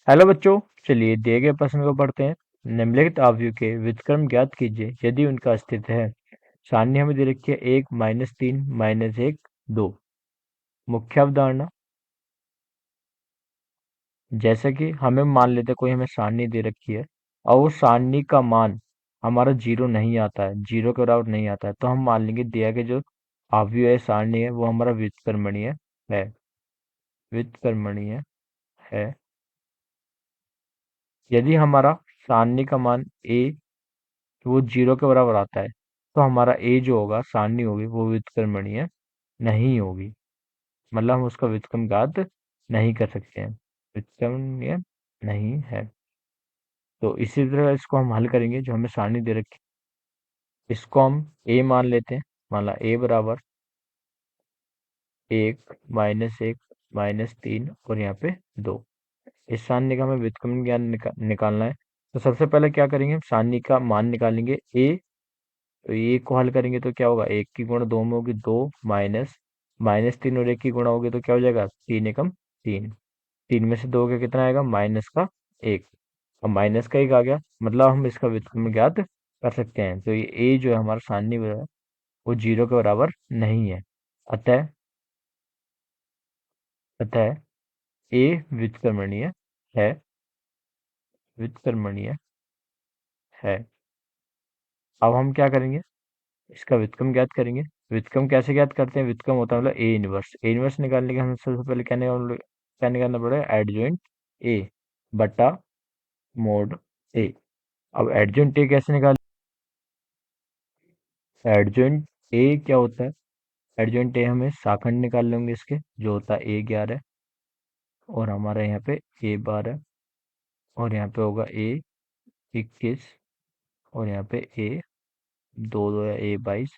Hello बच्चों, चलिए दिए गए प्रश्न को पढ़ते हैं। निम्नलिखित अवयव के व्युत्क्रम ज्ञात कीजिए यदि उनका अस्तित्व है। सारणी हमें दे रखी है 1 - 3 - 1 2। मुख्य अवधारणा, जैसे कि हमें मान लेते हैं कोई हमें सारणी दे रखी है और वो सारणी का मान हमारा जीरो नहीं आता है, जीरो के बराबर नहीं आता है, तो हम मान लेंगे दिया गया जो अवयव है सारणी है वो हमारा व्युत्क्रमणीय है। व्युत्क्रमणीय है। यदि हमारा सारणी का मान ए वो जीरो के बराबर आता है तो हमारा ए जो होगा सारणी होगी वो व्युत्क्रमणीय नहीं होगी। मतलब हम उसका व्युत्क्रम ज्ञात नहीं कर सकते हैं, व्युत्क्रमणीय नहीं है। तो इसी तरह इसको हम हल करेंगे। जो हमें सारणी दे रखी इसको हम ए मान लेते हैं। मान ला ए बराबर 1 - 1 - 3 और यहाँ पे 2। इस सारणी का हमें व्युत्क्रम ज्ञात निकालना है। तो सबसे पहले क्या करेंगे, हम सारणी का मान निकालेंगे ए। तो ये को हल करेंगे तो क्या होगा, 1 की गुणा 2 में होगी 2 माइनस -3 और 1 की गुणा होगी तो क्या हो जाएगा 3 एकम 3। 3 में से 2 का कितना आएगा -1। अब -1 आ गया, मतलब हम इसका व्युत्क्रम ज्ञात कर सकते हैं। तो ये ए जो है हमारा सारणी है वो जीरो के बराबर नहीं है। अतः अतः ए व्युत्क्रमणीय है। व्युत्क्रमणीय है। अब हम क्या करेंगे, इसका व्युत्क्रम ज्ञात करेंगे। व्युत्क्रम कैसे ज्ञात करते हैं, व्युत्क्रम होता है मतलब ए इनवर्स निकालने के हमें सबसे पहले क्या निकालना पड़ेगा, एडजॉइंट ए बटा मोड ए। अब एडजॉइंट ए कैसे निकाल, एडजॉइंट ए क्या होता है, एडजॉइंट ए हमें शाखंड निकाल लेंगे इसके, जो होता है A11 और हमारा यहाँ पे A12 और यहाँ पे होगा A21 और यहाँ पे A22 या A22।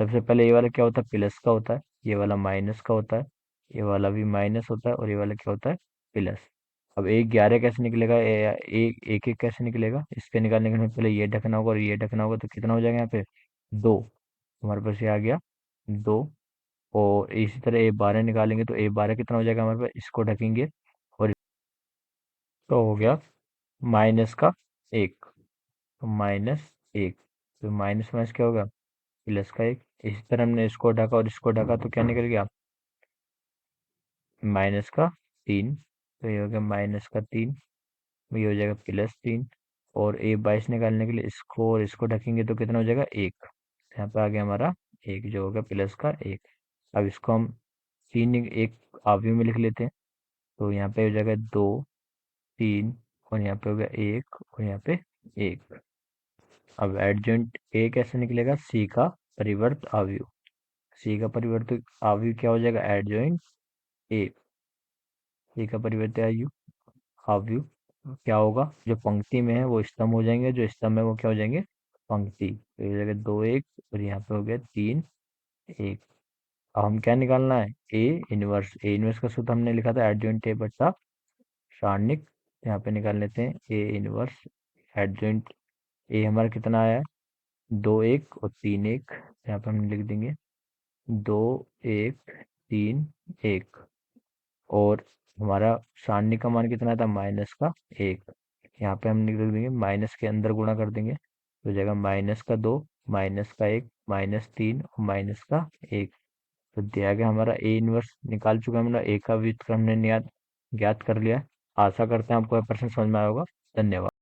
सबसे पहले ये वाला क्या होता है, प्लस का होता है, ये वाला माइनस का होता है, ये वाला भी माइनस होता है और ये वाला क्या होता है, प्लस। अब 1 11 कैसे निकलेगा, एक एक कैसे निकलेगा, इसके निकालने के लिए पहले ये ढकना होगा और ये ढकना होगा, तो कितना हो जाएगा यहाँ पे 2। हमारे पास ये आ गया 2। और इसी तरह A12 निकालेंगे तो A12 कितना हो जाएगा हमारे पास, इसको ढकेंगे और तो हो गया -1। तो -1, तो माइनस माइनस क्या होगा, +1। इसी तरह हमने इसको ढका और इसको ढका तो क्या निकल गया, -3। तो ये हो गया -3, ये हो जाएगा +3। और A22 निकालने के लिए इसको और इसको ढकेंगे तो कितना हो जाएगा 1। यहाँ पे आ गया हमारा 1 जो होगा +1। अब इसको हम 3 एक अवयव में लिख लेते हैं। तो यहाँ पे हो जाएगा 2 3 और यहाँ पे हो गया 1 और यहाँ पे 1। अब एडजॉइंट ए कैसे निकलेगा, सी का परिवर्त अवयव। सी का परिवर्तित अवयव क्या हो जाएगा, एडजॉइंट ए। सी का परिवर्तित अवयव क्या होगा, जो पंक्ति में है वो स्तंभ हो जाएंगे, जो स्तंभ है वो क्या हो जाएंगे, पंक्ति। तो ये हो जाएगा 2 1 और यहाँ पे हो गया 3 1। अब हम क्या निकालना है, ए इनवर्स का सूत्र हमने लिखा था एडजॉइंट ए बट्टा सारणिक। यहाँ पे निकाल लेते हैं A 1 एडजॉइंट ए हमारा कितना आया है, 2 1 और 3 1। यहाँ पे हम लिख देंगे 2 1 3 1। और हमारा सारणी का मान कितना था, -1। यहाँ पे हम लिख देंगे माइनस के अंदर गुणा कर देंगे तो हो जाएगा -2 -1 -3 और -1। तो दिया गया हमारा A 1 निकाल चुका है, मतलब ए का व्युत्क्रम हमने ज्ञात कर लिया है। आशा करते हैं आपको यह प्रश्न समझ में आया होगा। धन्यवाद।